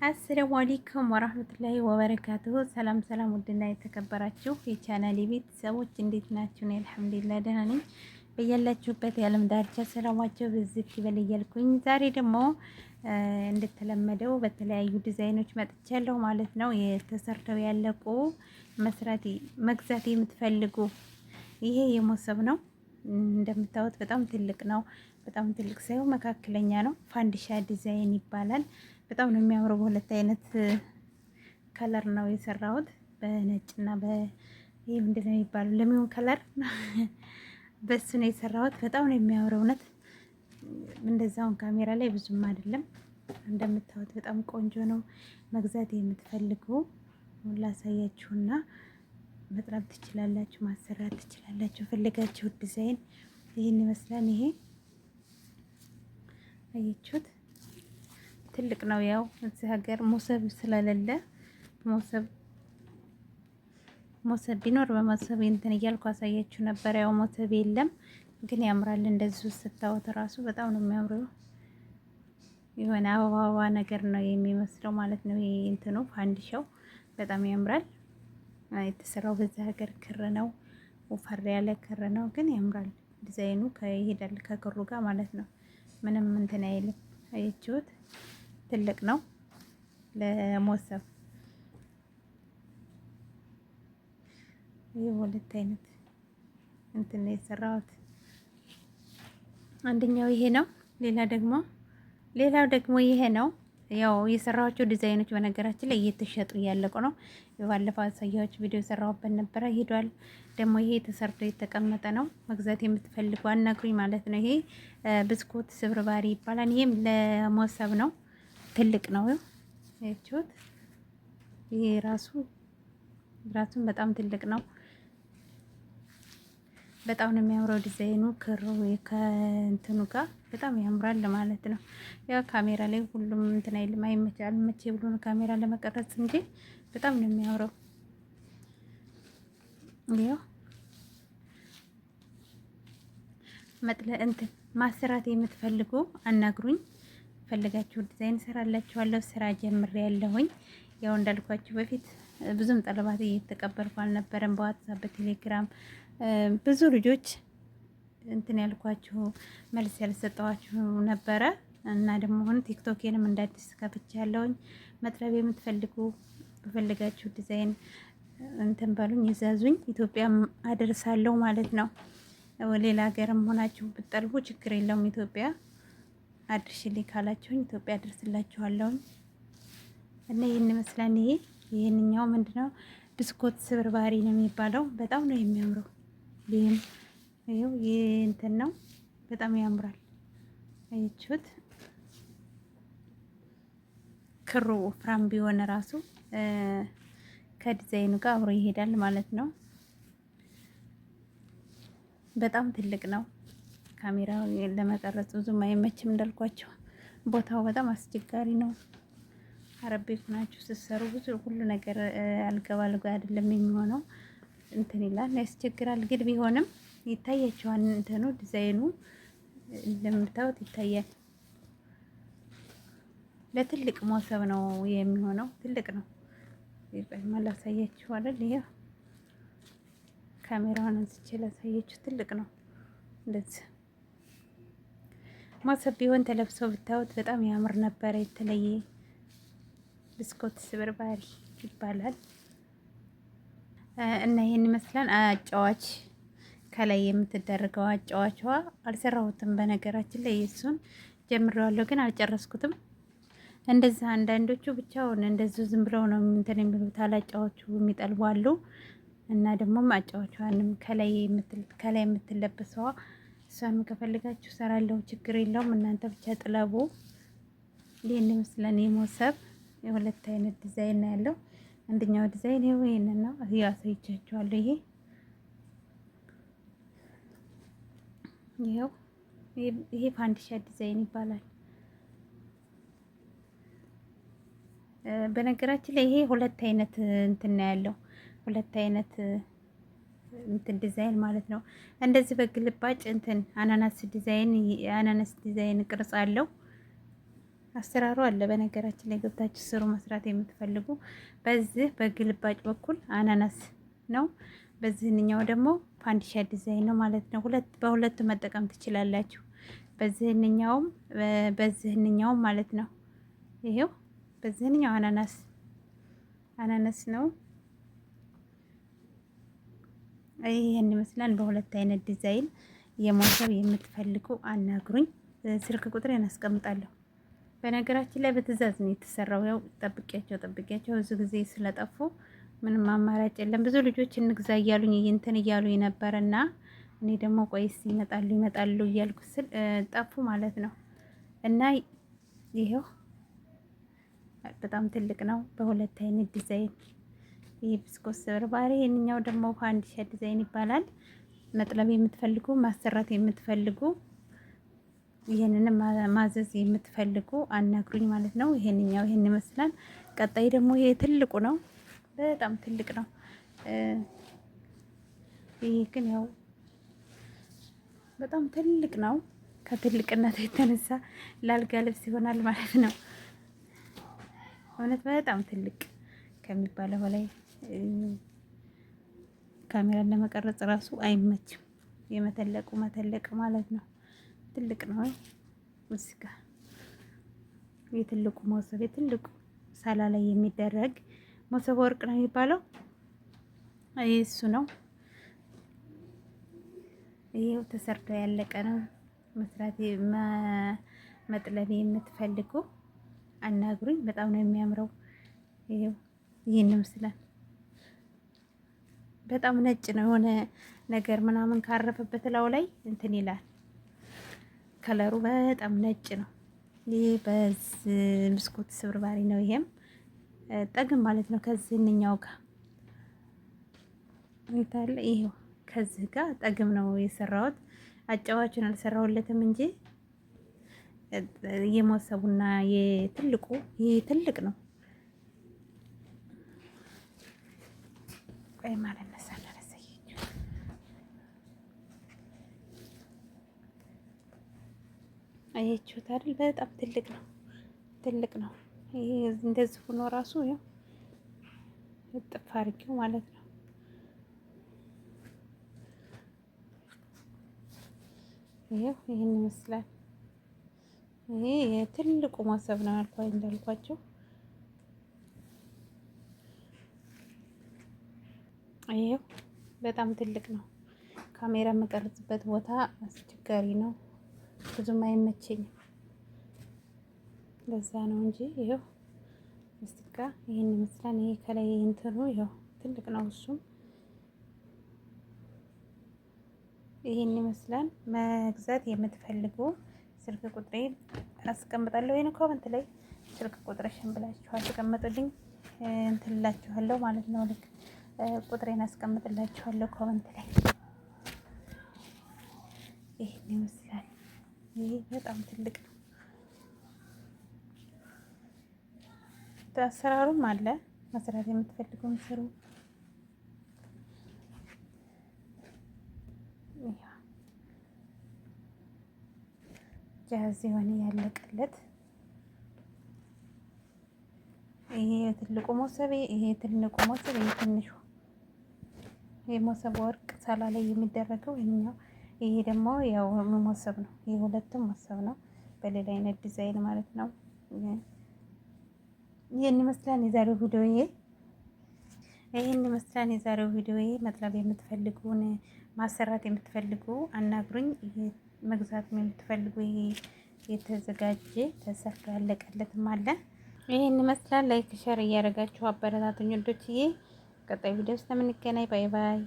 አሰላሙ አለይኩም ወራህመቱላሂ ወበረካቱሁ። ሰላም ሰላም፣ ውድና የተከበራችሁ የቻናሌ ቤተሰቦች እንዴት ናችሁ? እኔ አልሐምዱሊላህ ደህና ነኝ። በያላችሁበት የዓለም ዳርቻ ሰላማችሁ ብዝት ይበል እያልኩኝ ዛሬ ደግሞ እንደተለመደው በተለያዩ ዲዛይኖች መጥቻለሁ ማለት ነው። የተሰርተው ያለቁ መግዛት የምትፈልጉ ይሄ የሞሰብ ነው። እንደምታዩት በጣም ትልቅ ነው። በጣም ትልቅ ሳይሆን መካከለኛ ነው። ፋንዲሻ ዲዛይን ይባላል። በጣም ነው የሚያምረው። በሁለት አይነት ከለር ነው የሰራሁት፣ በነጭና ይሄ ምንድን ነው የሚባለው ለሚሆን ከለር በሱ ነው የሰራሁት። በጣም ነው የሚያምረው እውነት። እንደዛውን ካሜራ ላይ ብዙም አይደለም። እንደምታዩት በጣም ቆንጆ ነው። መግዛት የምትፈልጉ ላሳያችሁና መጥራት ትችላላችሁ፣ ማሰራት ትችላላችሁ። ፈልጋችሁ ዲዛይን ይሄን ይመስላል። ይሄ አያችሁት ትልቅ ነው። ያው እዚህ ሀገር ሞሰብ ስለሌለ ሞሰብ ቢኖር በሞሰብ እንትን እያልኩ አሳያችሁ ነበር። ያው ሞሰብ የለም ግን ያምራል። እንደዚህ ስታዩት እራሱ በጣም ነው የሚያምረው። የሆነ አበባ ነገር ነው የሚመስለው ማለት ነው። ይሄ እንትኑ ፋንዲሻው በጣም ያምራል። የተሰራው በዚህ ሀገር ክር ነው፣ ወፈር ያለ ክር ነው ግን ያምራል። ዲዛይኑ ይሄዳል ከክሩ ጋር ማለት ነው። ምንም እንትን አይልም። አያችሁት ትልቅ ነው ለሞሰብ። ይሄ ሁለት አይነት እንትን ነው የሰራሁት። አንደኛው ይሄ ነው። ሌላው ደግሞ ይሄ ነው። ያው የሰራኋቸው ዲዛይኖች በነገራችን ላይ እየተሸጡ እያለቁ ነው። ባለፈው አሳያዎች ቪዲዮ የሰራሁበት ነበረ፣ ሄዷል። ደግሞ ይሄ ተሰርቶ የተቀመጠ ነው። መግዛት የምትፈልጉ አናግሩኝ ማለት ነው። ይሄ ብስኮት ስብርባሪ ይባላል። ይሄም ለሞሰብ ነው። ትልቅ ነው። ያችሁት ይሄ ራሱን በጣም ትልቅ ነው። በጣም ነው የሚያምረው ዲዛይኑ። ክሩ ከእንትኑ ጋር በጣም ያምራል ማለት ነው። ያው ካሜራ ላይ ሁሉም እንትን አይልም፣ አልመቼ ብሎ ነው ካሜራ ለመቀረጽ እንጂ በጣም ነው የሚያምረው። ያው እንትን ማሰራት የምትፈልጉ አናግሩኝ። ፈልጋችሁ ዲዛይን ሰራላችኋለሁ። ስራ ጀምሬያለሁኝ። ያው እንዳልኳችሁ በፊት ብዙም ጠለባት እየተቀበልኩ አልነበረም። በዋትሳፕ በቴሌግራም ብዙ ልጆች እንትን ያልኳችሁ መልስ ያልሰጠዋችሁ ነበረ እና ደግሞ አሁን ቲክቶኬንም እንዳዲስ ከፍቻለሁኝ። መጥለብ የምትፈልጉ በፈልጋችሁ ዲዛይን እንትን በሉኝ፣ ይዛዙኝ። ኢትዮጵያ አደርሳለሁ ማለት ነው። ሌላ ሀገርም ሆናችሁ ብትጠልቡ ችግር የለውም። ኢትዮጵያ አድርሽልኝ ካላችሁኝ ኢትዮጵያ አደርስላችኋለሁኝ። እና ይሄን ይመስላል። ይሄንኛው ምንድነው ብስኮት ስብርባሪ ነው የሚባለው። በጣም ነው የሚያምረው። ይሄው እንትን ነው፣ በጣም ያምራል። አያችሁት ክሩ ፍራም ቢሆን ራሱ ከዲዛይኑ ጋር አብሮ ይሄዳል ማለት ነው። በጣም ትልቅ ነው። ካሜራው ለመቀረጽ ብዙም አይመችም እንዳልኳቸው፣ ቦታው በጣም አስቸጋሪ ነው። አረብ ቤት ናችሁ ስትሰሩ ሁሉ ነገር አልጋ ባልጋ አይደለም የሚሆነው፣ እንትን ይላል፣ ያስቸግራል። ግን ቢሆንም ይታያቸዋል። እንትኑ ዲዛይኑ እንደምታዩት ይታያል። ለትልቅ ሞሰብ ነው የሚሆነው። ትልቅ ነው። ይቆይማ ላሳያችሁ አይደል? ይሄ ካሜራውን አንስቼ ላሳያችሁ። ትልቅ ነው። እንደዚህ ሞሰብ ቢሆን ተለብሶ ብታዩት በጣም ያምር ነበረ። የተለየ ብስኮት ስብርባሪ ይባላል። እና ይሄን ይመስላል። አጫዋች ከላይ የምትደረገው አጫዋቿ አልሰራሁትም በነገራችን ላይ። እሱን ጀምሬዋለሁ ግን አልጨረስኩትም። እንደዛ አንዳንዶቹ ብቻውን እንደዚሁ ዝም ብለው ነው እንትን የሚሉት፣ አላጫዎቹ የሚጠልቡ አሉ። እና ደግሞ አጫዋቿንም ከላይ የምትለበሰዋ እሷን ከፈልጋችሁ ሰራለሁ፣ ችግር የለውም። እናንተ ብቻ ጥለቡ። ይሄን ይመስላል። የሞሰብ የሁለት አይነት ዲዛይን ነው ያለው። አንደኛው ዲዛይን ይሄንን ነው ያሳይቻችኋለሁ። ይሄ ፋንዲሻ ዲዛይን ይባላል። በነገራችን ላይ ይሄ ሁለት አይነት እንትን ነው ያለው። ሁለት አይነት እንትን ዲዛይን ማለት ነው። እንደዚህ በግልባጭ እንትን አናናስ ዲዛይን ቅርጽ አለው። አሰራሩ አለ። በነገራችን ላይ ገብታችሁ ስሩ መስራት የምትፈልጉ። በዚህ በግልባጭ በኩል አናናስ ነው፣ በዚህኛው ደግሞ ፋንዲሻ ዲዛይን ነው ማለት ነው። በሁለቱ መጠቀም ትችላላችሁ። በዚህኛውም በዚህኛውም ማለት ነው። ይሄው በዚህኛው አናናስ ነው። ይሄን ይመስላል። በሁለት አይነት ዲዛይን የሞሰብ የምትፈልጉ አናግሩኝ። ስልክ ቁጥሬን አስቀምጣለሁ። በነገራችን ላይ በትዕዛዝ ነው የተሰራው። ያው ጠብቂያቸው ብዙ ጊዜ ስለጠፉ ምንም አማራጭ የለም። ብዙ ልጆች እንግዛ እያሉኝ እንትን እያሉኝ ነበርና እኔ ደግሞ ቆይስ ይመጣሉ እያልኩ ስል ጠፉ ማለት ነው። እና ይሄው በጣም ትልቅ ነው። በሁለት አይነት ዲዛይን ይሄ ብስኮት ስብርባሪ፣ ይሄንኛው ደግሞ ፋንዲሻ ዲዛይን ይባላል። መጥለብ የምትፈልጉ ማሰራት የምትፈልጉ ይሄንንም ማዘዝ የምትፈልጉ አናግሩኝ ማለት ነው። ይሄንኛው ይሄን ይመስላል። ቀጣይ ደግሞ ይሄ ትልቁ ነው። በጣም ትልቅ ነው። ይሄ ግን ያው በጣም ትልቅ ነው። ከትልቅነቱ የተነሳ ላልጋ ልብስ ይሆናል ማለት ነው። እውነት በጣም ትልቅ ከሚባለው በላይ ካሜራን ለመቀረጽ ራሱ አይመችም። መተለቅ ማለት ነው። ትልቅ ነው። እዚህ ጋር የትልቁ መሶብ የትልቁ ሳላ ላይ የሚደረግ መሶብ ወርቅ ነው የሚባለው። ይሄ እሱ ነው። ይሄው ተሰርቶ ያለቀ ነው። መስራት መጥለብ የምትፈልጉ አናግሩኝ። በጣም ነው የሚያምረው። ይሄው ይሄን ይመስላል። በጣም ነጭ ነው። የሆነ ነገር ምናምን ካረፈበት ላው ላይ እንትን ይላል። ከለሩ በጣም ነጭ ነው። ይሄ ብስኩት ስብርባሪ ነው። ይሄም ጠግም ማለት ነው። ከዚህኛው ጋር ይታለ። ይሄው ከዚህ ጋር ጠግም ነው የሰራሁት። አጫዋቹን አልሰራሁለትም እንጂ የሞሰቡና የትልቁ ይሄ ትልቅ ነው። ቆይ ማለት ነው አያችሁት አይደል? በጣም ትልቅ ነው። ይሄ እንደዚህ ሆኖ ራሱ ያው እጥፍ አድርጌው ማለት ነው። ይሄን ይመስላል። ይሄ የትልቁ መሶብ ነው እንዳልኳቸው። ይሄው በጣም ትልቅ ነው። ካሜራ የምቀርጽበት ቦታ አስቸጋሪ ነው። ብዙም አይመቸኝም። ለዛ ነው እንጂ ይሄው እስቲካ ይሄን ይመስላል። ይሄ ከላይ እንትኑ ይሄው ትልቅ ነው። እሱም ይሄን ይመስላል። መግዛት የምትፈልጉ ስልክ ቁጥሬን አስቀምጣለሁ። ወይን ኮመንት ላይ ስልክ ቁጥርሽን ብላችሁ አስቀምጡልኝ። እንትላችኋለሁ ማለት ነው። ልክ ቁጥሬን አስቀምጥላችኋለሁ ኮመንት ላይ። ይሄን ይመስላል። ይሄ በጣም ትልቅ ነው። አሰራሩም አለ። መስራት የምትፈልጉን ስሩ። ጃዝ የሆነ ያለቀለት ይሄ ትልቁ መሶብ፣ ይሄ ትልቁ መሶብ፣ ይሄ ትንሹ የመሶብ ወርቅ ሳላ ላይ የሚደረገው ይሄኛው። ይሄ ደግሞ ያው መሶብ ነው። ይሄ ሁለቱም መሶብ ነው፣ በሌላ አይነት ዲዛይን ማለት ነው። ይሄን ይመስላል የዛሬው ቪዲዮዬ። መጥለብ የምትፈልጉን ማሰራት የምትፈልጉ አናግሩኝ። መግዛት የምትፈልጉ ይሄ የተዘጋጀ ተሰርቶ ያለቀለትም አለ። ይሄን ይመስላል። ላይክ ሸር እያደረጋችሁ አበረታቱኝ ወዶችዬ። ቀጣይ ቪዲዮ እስከምንገናኝ ባይ ባይ።